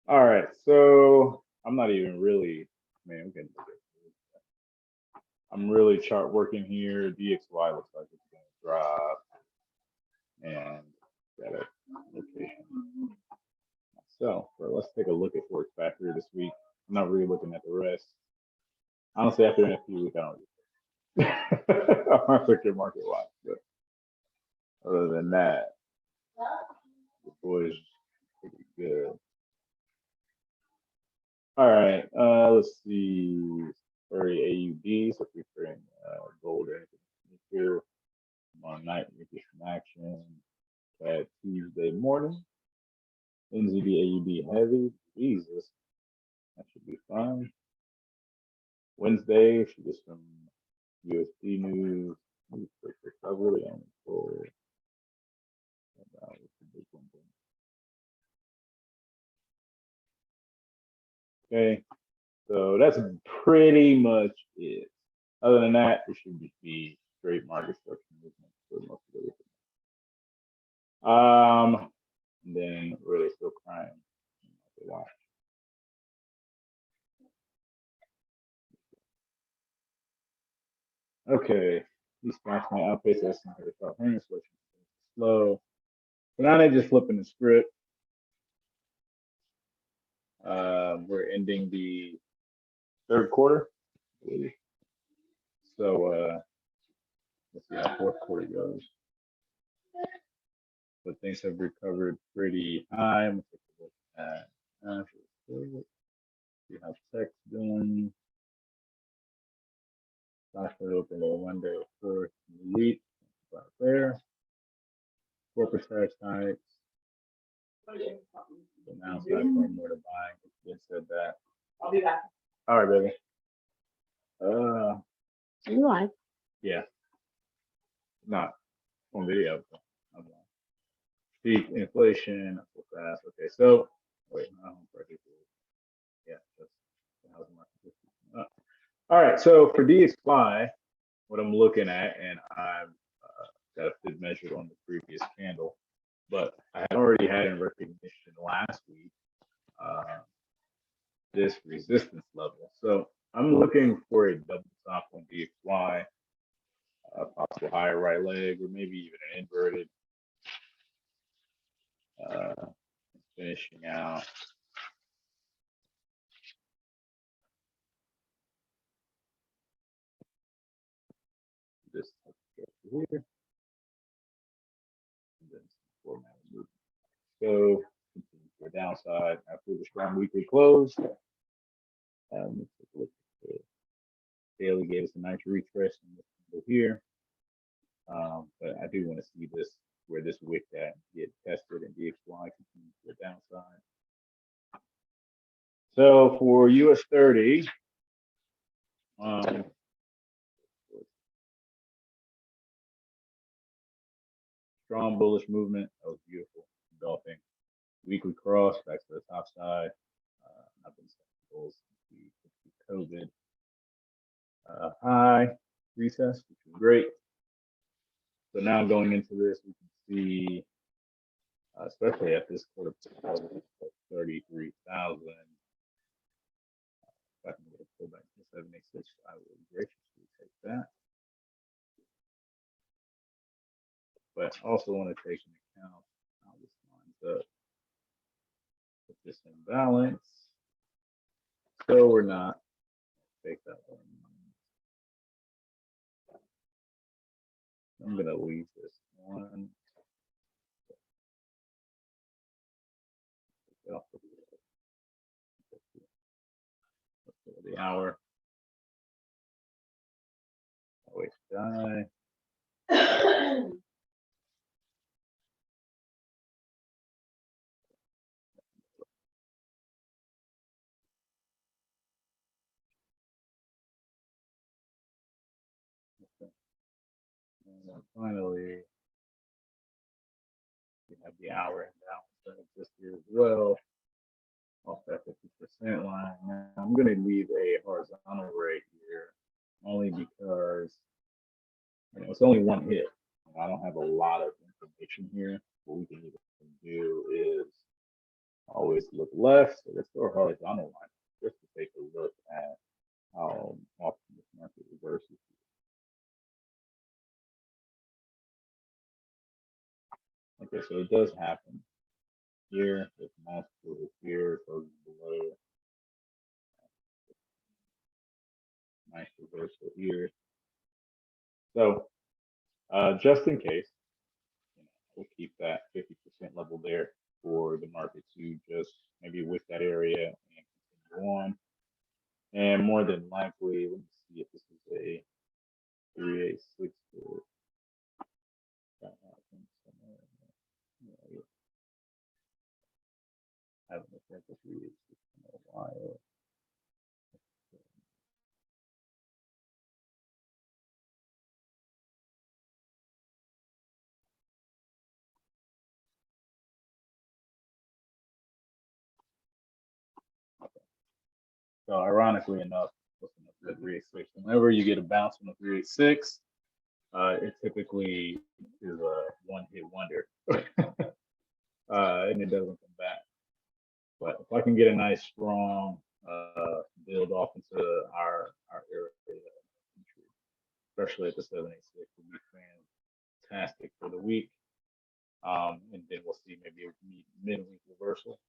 All right, so I'm not even really, man, I'm getting I'm really chart working here. DXY looks like it's going to drop and got a location. So let's take a look at Forex Factory this week. I'm not really looking at the rest. Honestly, after an FP week, I don't I'm not looking at market watch, but other than that, the boys pretty good. All right, let's see. Very AUD, so featuring gold and here tomorrow night we get some action at Tuesday morning. NZD AUD heavy, Jesus, that should be fun. Wednesday should get some USD news. I really only for okay, so that's pretty much it. Other than that, it should be straight market structure movement for most of the and then really still crying. Watch. Okay, these stocks may outpace estimated 500, which is slow. So now they're just flipping the script. We're ending the third quarter. So let's see how fourth quarter goes. But things have recovered pretty high. I'm gonna take a look at see how tech's doing. Stocks are open on Monday, of course. Elite right there. Corporate tax hikes. So now it's not going more to buying. It said that. I'll be back. All right, baby. You live? Yeah. Not on video. Peak inflation. So fast. Okay, so wait, no, yeah, that's the housing market. All right, so for DXY, what I'm looking at, and I've got a good measure on the previous candle, but I had already had in recognition last week this resistance level. So I'm looking for a double top on DXY, possible higher right leg, or maybe even an inverted. Finishing out. This here. And then format movement. So continue to the downside after the strong weekly close. Take a look at the daily gave us a nice refresh in this window here. But I do want to see this where this wick at get tested and DXY continue to the downside. So for US 30, strong bullish movement. That was beautiful. Engulfing. Weekly cross back to the top side. I've been bulls since the COVID high recess, which is great. So now going into this, we can see, especially at this quarter, 33,000. If I can get a pullback to 786, I will graciously take that. But also want to take into account how this lines up. Put this in balance. So we're not. Take that one. I'm gonna leave this one. The hour. Wait, die. And then finally, we have the hour and balance that exists here as well. Off that 50% line. Now I'm going to leave a horizontal right here only because it's only one hit. I don't have a lot of information here. What we can even do is always look left. So let's go a horizontal line just to take a look at how often this market reverses. Okay, so it does happen here. There's multiple here, goes below. Nice reversal here. So just in case, we'll keep that 50% level there for the market to just maybe wick that area and continue on. And more than likely, let me see if this is a 386. I haven't looked at the 386 in a while. Okay. So ironically enough, looking at the 386, whenever you get a bounce from the 386, it typically is a one-hit wonder, and it doesn't come back. But if I can get a nice strong build off into our area, especially at the 786, would be fantastic for the week. And then we'll see maybe a midweek reversal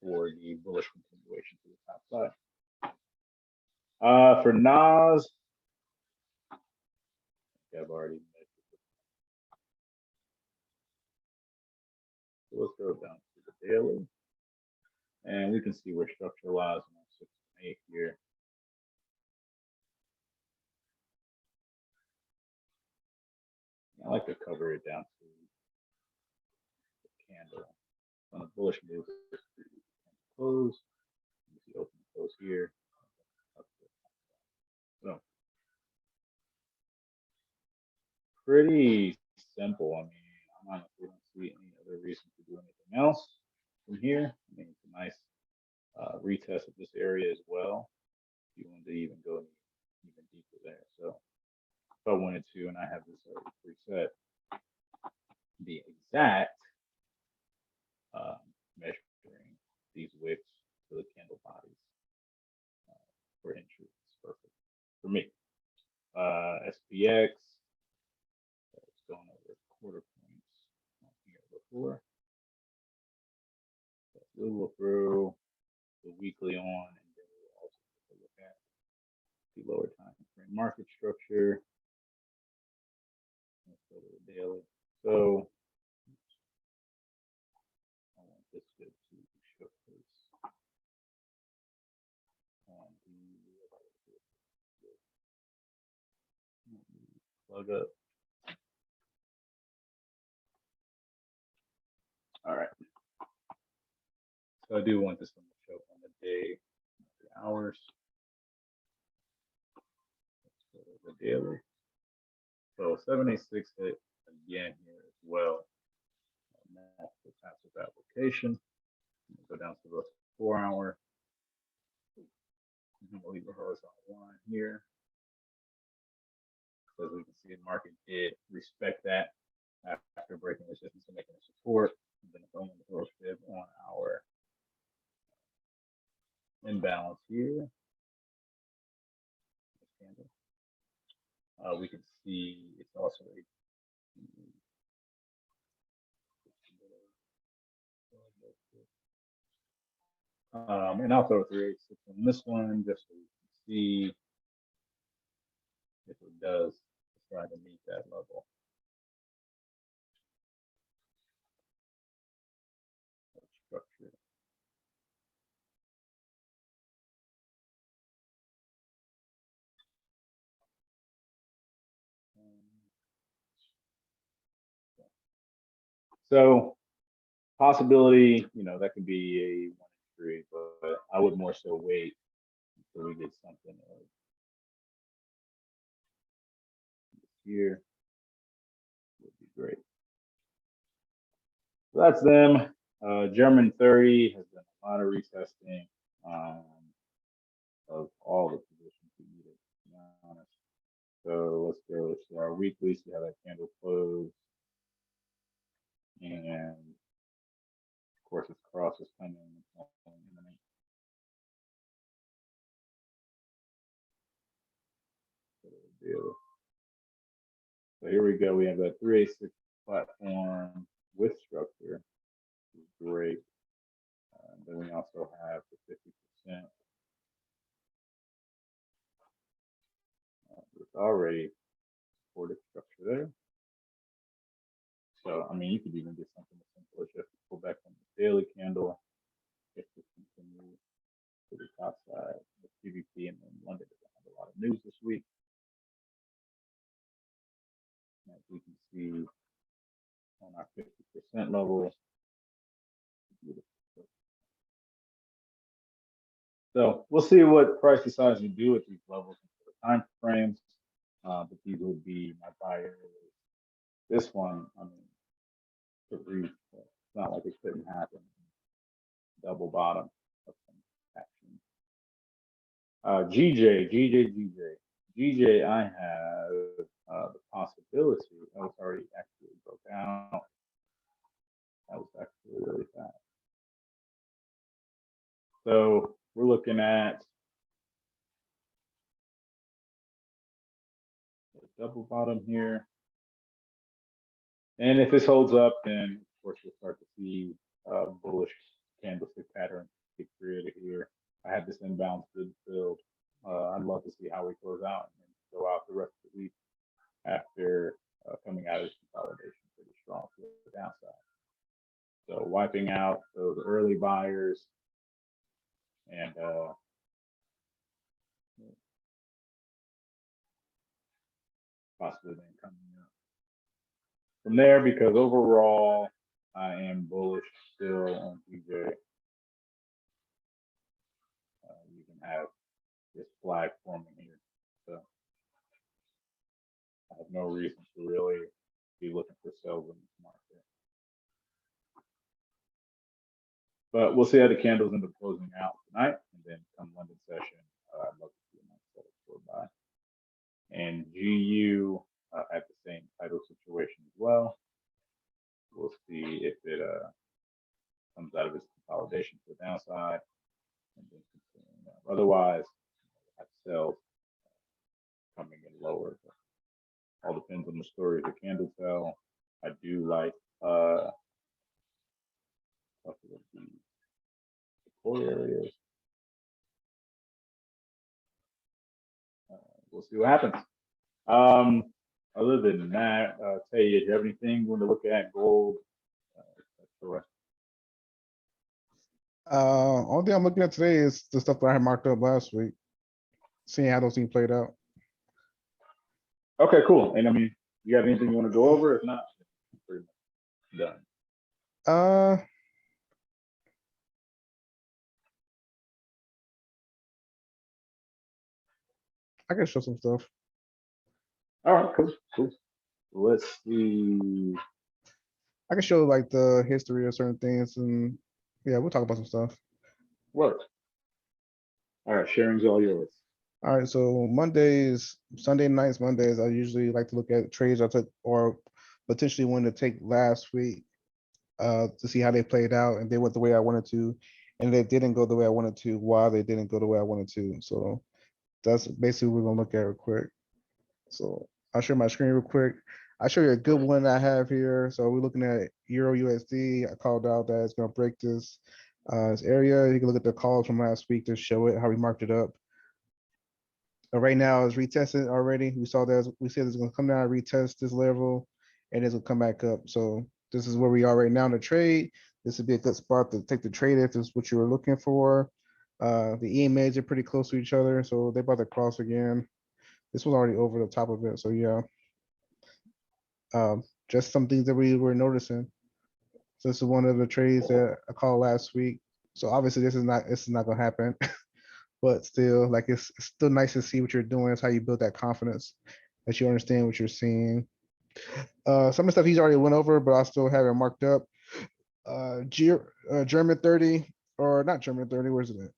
for the bullish continuation to the top side. For Nas, I've already measured it. So let's go down to the daily. And we can see where structure lies on 6 and 8 here. I like to cover it down to the candle. On a bullish move, close. You see open and close here. So pretty simple. I mean, I honestly don't see any other reason to do anything else from here. I mean, it's a nice retest of this area as well. If you want to even go even deeper there. So if I wanted to, and I have this already preset, the exact measuring these wicks to the candle bodies for entry is perfect for me. SPX, it's going over quarter points here before. So we'll go through the weekly on, and then we'll also take a look at the lower time frame market structure. Let's go to the daily. So I want this good to showcase on the plug up. All right. So I do want this one to show up on the day, the hours. Let's go to the daily. So 786 hit again here as well. Multiple types of application. Go down to the 4 hour. We'll leave a horizontal line here. So as we can see, the market did respect that after breaking resistance and making a support. And then going the growth fib on our imbalance here. We can see it's also a and I'll throw 386 on this one just so you can see if it does try to meet that level. Structure. So possibility, that could be a 1 in 3, but I would more so wait until we get something here. Would be great. So that's them. German 30 has done a lot of retesting of all the positions we needed, to be honest. So let's go to our weekly, see how that candle closed. And of course, its cross is coming only imminent. So here we go. We have that 386 platform with structure, which is great. Then we also have the 50%. It's already supported structure there. So, I mean, you could even get something as simple as just pull back from the daily candle, if this continues to the top side of PVP, and then London doesn't have a lot of news this week. As we can see on our 50% level. So we'll see what price decides to do at these levels for the time frames. But these will be my buyer. This one, I mean, it's not like it couldn't happen. Double bottom of some action. GJ, I have the possibility. Oh, it's already actually broke out. That was actually really fast. So we're looking at a double bottom here. And if this holds up, then of course we'll start to see bullish candlestick pattern get created here. I had this inbound good filled. I'd love to see how we close out and go out the rest of the week after coming out of this consolidation pretty strong to the downside. So wiping out those early buyers and possibly then coming up from there, because overall I am bullish still on PJ. You can have this flag forming here, so I have no reason to really be looking for sales in this market. But we'll see how the candles end up closing out tonight, and then come London session, I'd love to see a nice setup for buy. And GU at the same Tidal situation as well. We'll see if it comes out of its consolidation to the downside, and then continuing up. Otherwise, I have sales coming in lower. But all depends on the story of the candle tell. I do like the core areas. We'll see what happens. Other than that, Tay, do you have anything you want to look at? Gold, correct. Only thing I'm looking at today is the stuff that I had marked up last week, seeing how those things played out. Okay, cool. And I mean, you have anything you want to go over? If not, pretty much done. I can show some stuff. All right, cool. Let's see. I can show like the history of certain things, and yeah, we'll talk about some stuff. Work. All right, sharing's all yours. All right, so Mondays, Sunday nights, Mondays, I usually like to look at trades I took or potentially wanted to take last week to see how they played out, and they went the way I wanted to, and they didn't go the way I wanted to, why they didn't go the way I wanted to. So that's basically what we're gonna look at real quick. So I'll share my screen real quick. I'll show you a good one I have here. So we're looking at Euro USD. I called out that it's gonna break this area. You can look at the calls from last week to show it how we marked it up. Right now it's retested already. We saw that we said it's gonna come down, retest this level, and it's gonna come back up. So this is where we are right now in the trade. This would be a good spot to take the trade if this is what you were looking for. The EMAs are pretty close to each other, so they're about to cross again. This was already over the top of it, so yeah. Just some things that we were noticing. So this is one of the trades that I called last week. So obviously this is not gonna happen, but still, like it's still nice to see what you're doing. It's how you build that confidence that you understand what you're seeing. Some of the stuff he's already went over, but I still have it marked up. German 30, or not German 30, where's it at?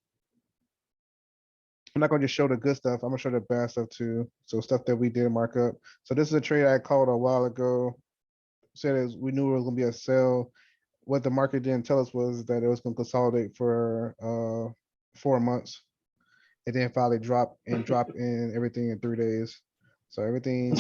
I'm not gonna just show the good stuff. I'm gonna show the bad stuff too. So stuff that we did mark up. So this is a trade I called a while ago. Said we knew it was gonna be a sell. what the market didn't tell us was that it was gonna consolidate for 4 months. And then finally drop in everything in 3 days. So everything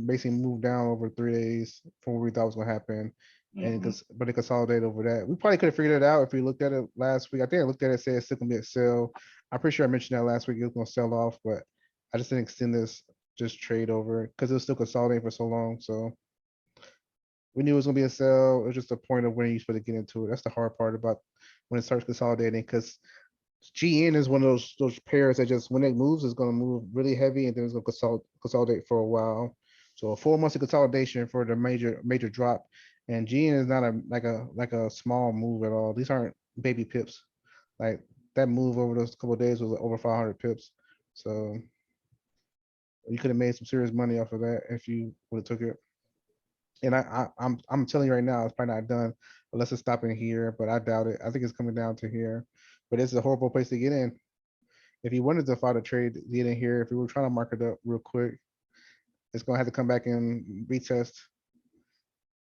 basically moved down over 3 days from what we thought was gonna happen. And Mhm. but it consolidated over that. We probably could have figured it out if we looked at it last week. I think I looked at it, said it's still gonna be a sell. I'm pretty sure I mentioned that last week. It was gonna sell off, but I just didn't extend this just trade over because it was still consolidating for so long. So we knew it was gonna be a sell. It was just the point of when you're supposed to get into it. That's the hard part about when it starts consolidating because GN is one of those pairs that just when it moves, it's gonna move really heavy and then it's gonna consolidate for a while. So 4 months of consolidation for the major drop. And GN is not a small move at all. These aren't baby pips. Like that move over those couple of days was over 500 pips. So you could have made some serious money off of that if you would have took it. And I'm telling you right now, it's probably not done unless it's stopping here, but I doubt it. I think it's coming down to here. But it's a horrible place to get in. If you wanted to find a trade to get in here, if we were trying to mark it up real quick, it's gonna have to come back and retest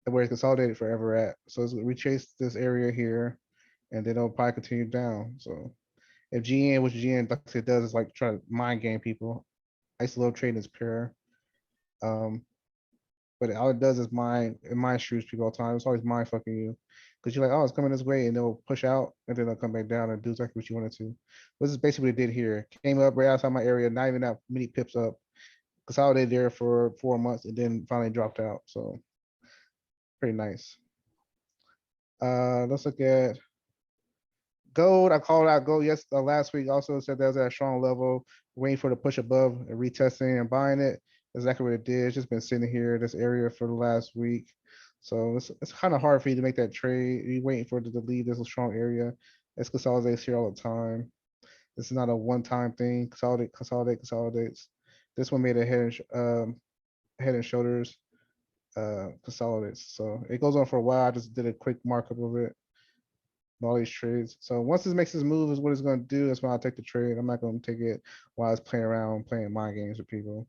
where it's consolidated forever at. So it's retrace this area here, and then it'll probably continue down. So if GN, which GN like I said does, is like try to mind game people. I used to love trading this pair. Um, but all it does is mind shrews people all the time. It's always mind fucking you. Because you're like, oh, it's coming this way, and they'll push out, and then they'll come back down and do exactly what you wanted to. This is basically what it did here. Came up right outside my area, not even that many pips up, consolidated there for 4 months, and then finally dropped out. So pretty nice. Let's look at gold. I called out gold last week. Also said that was at a strong level, waiting for the push above and retesting and buying it. Exactly what it did. It's just been sitting here, this area for the last week. So it's kind of hard for you to make that trade. You're waiting for it to leave this strong area. It's consolidates here all the time. This is not a one-time thing. Consolidates. This one made a head and shoulders consolidates. So it goes on for a while. I just did a quick markup of it. All these trades. So once this makes this move is what it's going to do. That's why I take the trade. I'm not going to take it while it's playing around playing mind games with people.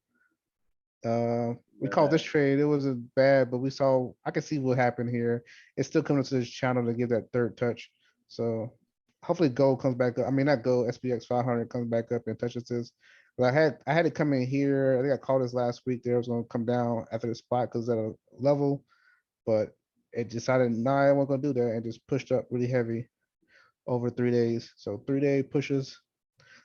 We called this Yeah. trade. It wasn't bad, but we saw I can see what happened here. It's still coming to this channel to give that third touch. So hopefully gold comes back up. I mean not gold, SPX 500 comes back up and touches this. But I had it come in here. I think I called this last week. There was going to come down after the spot because at a level, but it decided nah, I wasn't going to do that and just pushed up really heavy over 3 days. So 3 day pushes.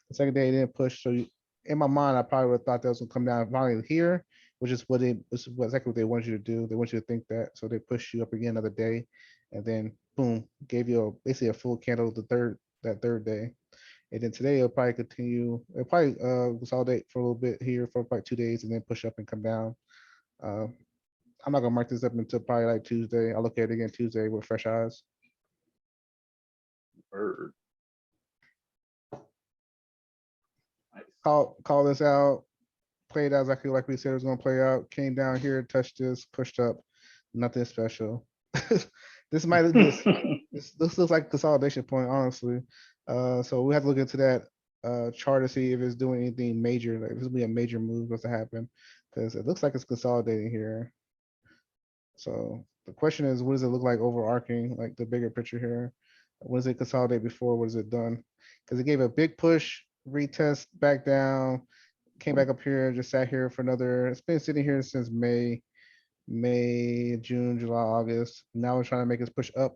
The second day it didn't push. So in my mind, I probably would have thought that was gonna come down finally here, which is exactly what they want you to do. They want you to think that. So they push you up again another day, and then boom, gave you basically a full candle that third day. And then today it'll probably continue. It'll probably consolidate for a little bit here for like 2 days and then push up and come down. Uh, I'm not gonna mark this up until probably like Tuesday. I'll look at it again Tuesday with fresh eyes. Bird. Nice. Call this out. Played out exactly like we said it was gonna play out. Came down here, touched this, pushed up. Nothing special. This might this looks like consolidation point, honestly. So we have to look into that chart to see if it's doing anything major. Like this will be a major move what's to happen because it looks like it's consolidating here. So the question is, what does it look like overarching, like the bigger picture here? What does it consolidate before? What has it done? Because it gave a big push, retest back down, came back up here, just sat here for another. It's been sitting here since May, June, July, August. Now we're trying to make us push up,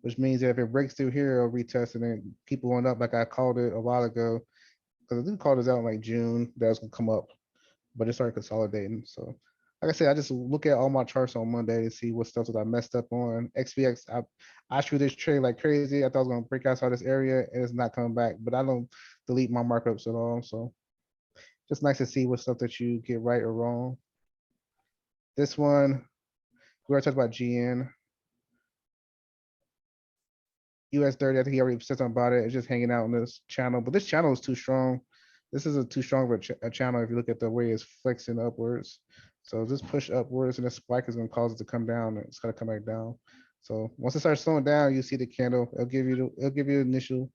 which means that if it breaks through here, it'll retest and then keep going up like I called it a while ago. Because I didn't call this out in like June that was gonna come up, but it started consolidating. So like I said, I just look at all my charts on Monday to see what stuff that I messed up on. XPX, I threw this trade like crazy. I thought I was gonna break outside this area and it's not coming back, but I don't delete my markups at all. So just nice to see what stuff that you get right or wrong. This one, we already talked about GN. US 30, I think he already said something about it. It's just hanging out in this channel, but this channel is too strong. This is a too strong of a channel if you look at the way it's flexing upwards. So this push upwards and this spike is gonna cause it to come down. And it's gonna come back down. So once it starts slowing down, you see the candle. It'll give you initial.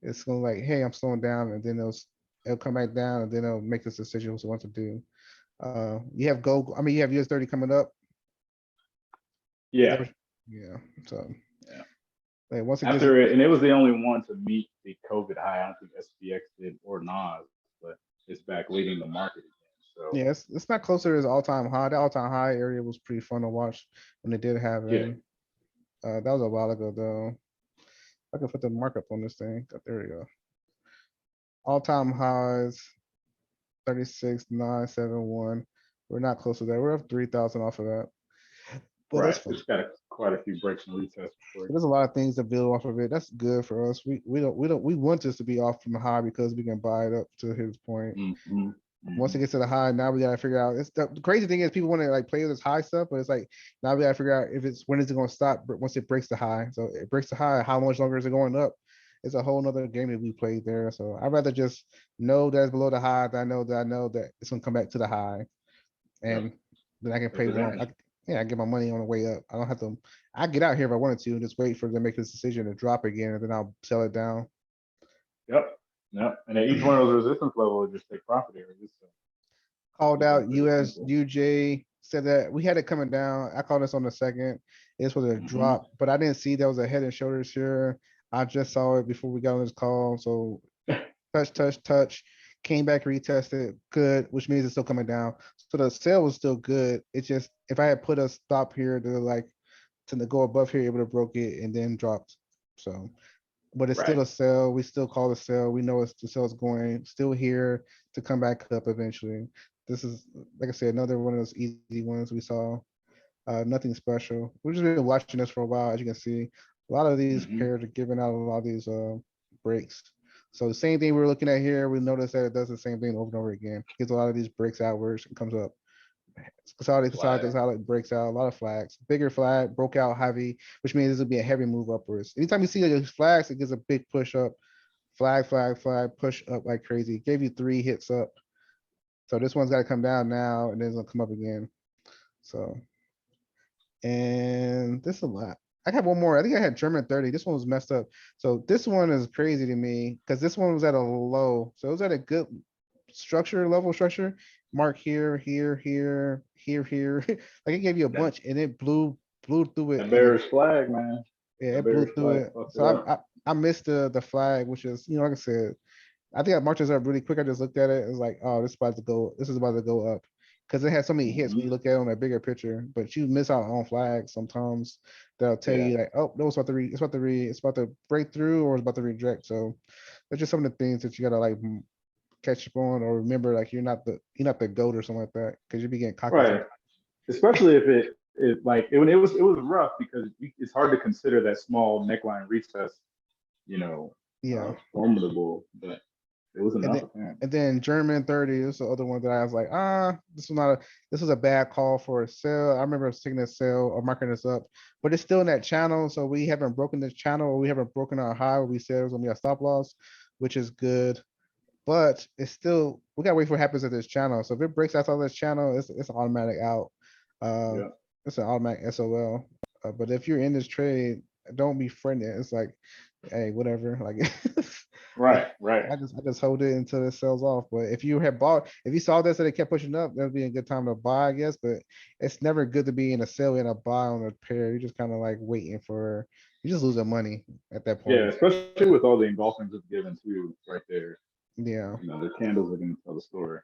It's gonna like, hey, I'm slowing down, and then it'll come back down, and then it'll make this decision what it wants to do. You have gold. I mean, you have US 30 coming up. Yeah. Yeah. So Yeah. Like once it gets, After it, and it was the only one to meet the COVID high. I don't think SPX did or Nas, but it's back leading the market again. So yeah, it's not closer to his all-time high. The all-time high area was pretty fun to watch when they did have yeah, him. That was a while ago though. I can put the markup on this thing. There we go. All-time highs 36,971. We're not close to that. We're up 3,000 off of that. But that's right. fun. It's got quite a few breaks and retests before. There's a lot of things to build off of it. That's good for us. We want this to be off from the high because we can buy it up to his point. Mm-hmm. Once it Mm-hmm. gets to the high, now we gotta figure out. It's the crazy thing is people want to like play with this high stuff, but it's like now we gotta figure out if it's when is it gonna stop once it breaks the high. So it breaks the high, how much longer is it going up? It's a whole nother game that we played there. So I'd rather just know that it's below the high. That I know that it's gonna come back to the high, Yep. and then I can Take play more. advantage. Yeah, I get my money on the way up. I don't have to. I get out here if I wanted to and just wait for them to make this decision to drop again, and then I'll sell it down. Yep. Yep. And at each one of those resistance levels, just take profit areas. So Called keep it out pretty US simple. UJ, said that we had it coming down. I called this on the second. This was a Mm-hmm. drop, but I didn't see there was a head and shoulders here. I just saw it before we got on this call. So touch, came back, retested, good, which means it's still coming down. So the sale was still good. It's just if I had put a stop here to like to go above here, it would have broke it and then dropped. So, but it's Right. still a sell. We still call it sell. We know it's the sell's going still here to come back up eventually. This is like I said, another one of those easy ones we saw. Nothing special. We've just been watching this for a while, as you can see. A lot of these Mm-hmm. pairs are giving out a lot of these breaks. So the same thing we're looking at here, we notice that it does the same thing over and over again. Gives a lot of these breaks outwards and comes up. Flag. Consolidate breaks out, a lot of flags. Bigger flag, broke out heavy, which means this will be a heavy move upwards. Anytime you see these flags, it gives a big push up. Flag, push up like crazy. Gave you 3 hits up. So this one's got to come down now and then it's gonna come up again. So, and this is a lot. I got one more. I think I had German 30. This one was messed up. So this one is crazy to me because this one was at a low. So it was at a good level structure. Mark here, here. Like it gave you a That bunch and it blew through it that and it bearish flag, man. yeah, That it blew bearish through flag it. fucked So it up. I missed the flag, which is, like I said, I think I marked this up really quick. I just looked at it. It was like, oh, this is about to go up. Because it had so many hits when Mm-hmm. you look at it on a bigger picture, but you miss out on flags sometimes. They'll tell Yeah. you like, oh, no, it's about to break through or it's about to reject. So that's just some of the things that you gotta like catch up on or remember like you're not the goat or something like that. Cause you be getting cocky Right. sometimes. Especially if it like it was rough because it's hard to consider that small neckline recess, Yeah. formidable, but it was And enough then apparently. and then German 30 is the other one that I was like, this was a bad call for a sell. I remember taking a sell or marking this up, but it's still in that channel. So we haven't broken this channel or we haven't broken our high where we said it was gonna be a stop loss, which is good. But it's still we gotta wait for what happens at this channel. So if it breaks outside this channel, it's automatic out. Uh Yeah. it's an automatic SOL. But if you're in this trade, don't be fretting it. It's like, hey, whatever. Like Right. Right. I just hold it until it sells off. But if you saw this and it kept pushing up, that'd be a good time to buy, I guess. But it's never good to be in a sell and a buy on a pair. You're just kind of like waiting for you're just losing money at that Yeah. point. Especially with all the engulfings it's given too, right there. Yeah. The candles are gonna tell the story.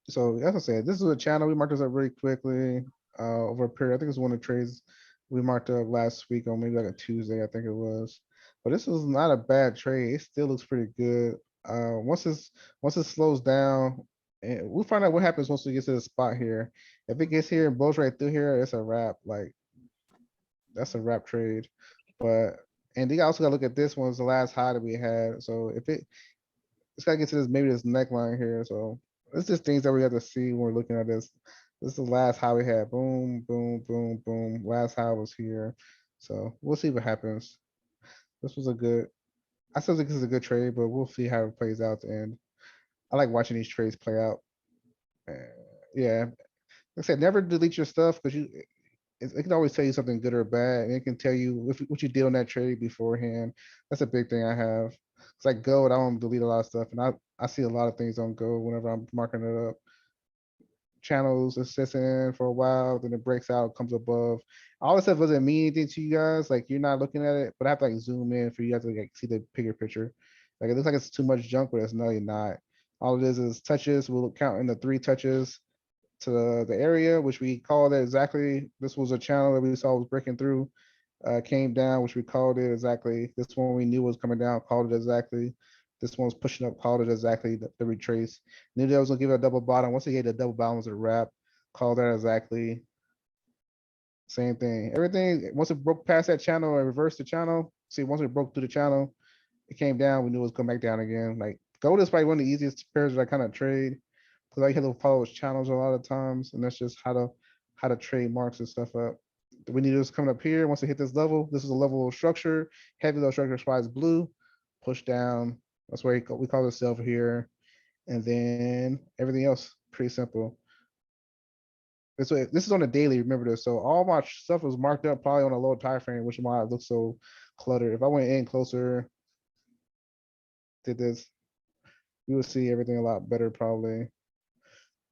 So as I said, this is a channel. We marked this up really quickly over a period. I think it's one of the trades we marked up last week on maybe like a Tuesday, I think it was. But this was not a bad trade. It still looks pretty good. Once it slows down, and we'll find out what happens once we get to the spot here. If it gets here and blows right through here, it's a wrap. Like that's a wrap trade. But and you also gotta look at this one was the last high that we had. So if it's gotta get to this maybe this neckline here. So it's just things that we have to see when we're looking at this. This is the last high we had. Boom, boom, boom, boom. Last high was here. So we'll see what happens. This was a good. I still think this is a good trade, but we'll see how it plays out at the end. I like watching these trades play out. Uh, yeah, like I said, never delete your stuff because it can always tell you something good or bad, and it can tell you what you did on that trade beforehand. That's a big thing I have. It's like Gold, I don't delete a lot of stuff, and I see a lot of things on Go whenever I'm marking it up. channels it sits in for a while, then it breaks out, comes above. All this stuff doesn't mean anything to you guys, like you're not looking at it, but I have to like zoom in for you guys to like see the bigger picture. Like it looks like it's too much junk, but it's really not. All it is touches. We'll count in the 3 touches to the area, which we called it exactly. This was a channel that we saw was breaking through, came down, which we called it exactly. This one we knew was coming down, called it exactly. This one was pushing up, called it exactly, the retrace. Knew that was gonna give it a double bottom. Once it gave the double bottom was a wrap, called that exactly. Same thing. Everything, once it broke past that channel and reversed the channel, see, once it broke through the channel, it came down, we knew it was coming back down again. Like gold is probably one of the easiest pairs that I kind of trade. Cause I have to follow its channels a lot of times, and that's just how to trade marks and stuff up. We need this coming up here. Once it hit this level, this is a level of structure. Heavy level structure spot is blue. Push down. That's why we call it silver here. And then everything else pretty simple. This is on a daily. Remember this. So all my stuff was marked up probably on a low time frame, which is why it looks so cluttered. If I went in closer, did this, you would see everything a lot better probably.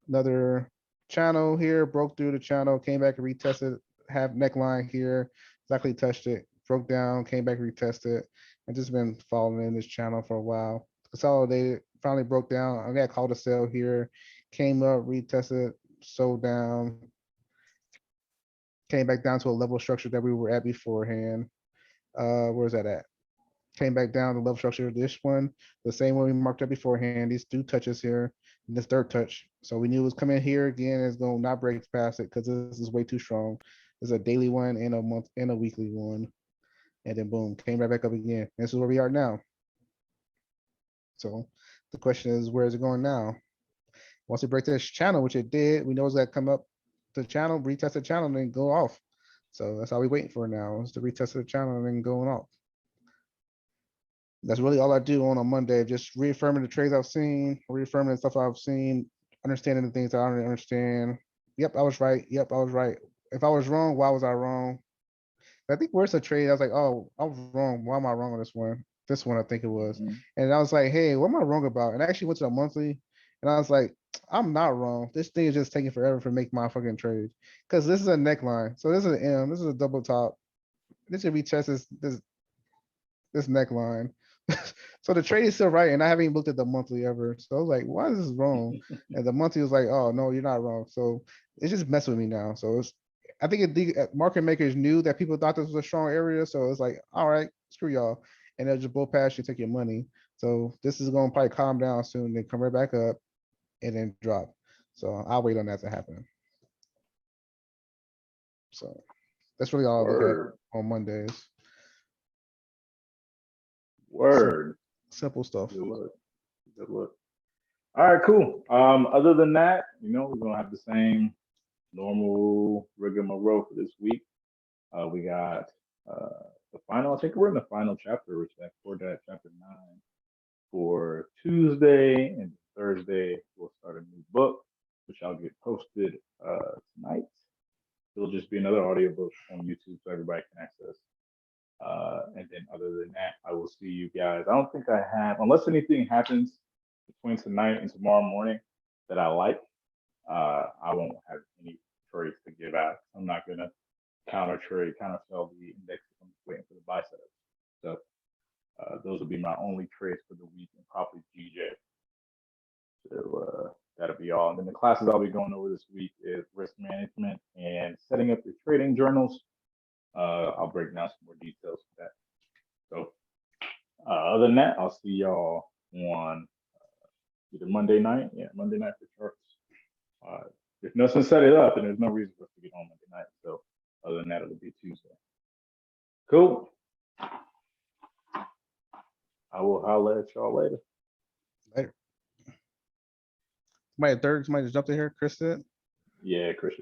Another channel here, broke through the channel, came back and retested, have neckline here, exactly touched it, broke down, came back, retested, and just been following in this channel for a while. Consolidated, finally broke down. I got called a sell here, came up, retested, sold down, came back down to a level structure that we were at beforehand. Where's that at? Came back down to level structure. This one, the same one we marked up beforehand. These 2 touches here, and this 3rd touch. So we knew it was coming here again. It's going to not break past it because this is way too strong. There's a daily one and a month and a weekly one. And then boom, came right back up again. This is where we are now. So the question is, where is it going now? Once it breaks this channel, which it did, we know it's that come up the channel, retest the channel, and then go off. So that's all we're waiting for now is to retest the channel and then going off. That's really all I do on a Monday, just reaffirming the trades I've seen, reaffirming the stuff I've seen, understanding the things I don't understand. Yep, I was right. Yep, I was right. If I was wrong, why was I wrong? I think where's the trade? I was like, oh, I was wrong. Why am I wrong on this one? This one, I think it was. And I was like, hey, what am I wrong about? And I actually went to the monthly and I was like, I'm not wrong. This thing is just taking forever for make my fucking trade. Because this is a neckline. So this is an M. This is a double top. This should be chest this neckline. So the trade is still right, and I haven't even looked at the monthly ever. So I was like, why is this wrong? And the monthly was like, oh no, you're not wrong. So it's just messing with me now. So I think market makers knew that people thought this was a strong area. So it's like, all right, screw y'all. And they'll just blow past you, take your money. So this is gonna probably calm down soon, then come right back up and then drop. So I'll wait on that to happen. So that's really all I look at on Mondays. Word. Simple stuff. Good look. Good look. All right, cool. Other than that, we're gonna have the same normal rigmarole for this week. We got the final. I think we're in the final chapter, which is that chapter 9 for Tuesday, and Thursday we'll start a new book, which I'll get posted tonight. It'll just be another audiobook on YouTube so everybody can access. And then other than that, I will see you guys. I don't think I have, unless anything happens between tonight and tomorrow morning that I like, I won't have any trades to give out. I'm not going to counter sell the index. I'm just waiting for the buy setup. So those will be my only trades for the week, and probably GJ. So that'll be all. And then the classes I'll be going over this week is risk management and setting up your trading journals. I'll break down some more details for that. So other than that, I'll see y'all on either Monday night. Yeah, Monday night for charts. If Nelson set it up, then there's no reason for us to get on Monday night. So other than that, it'll be Tuesday. Cool. I will holler at y'all later. Later. Somebody just jumped in here. Chris did? Yeah, Chris.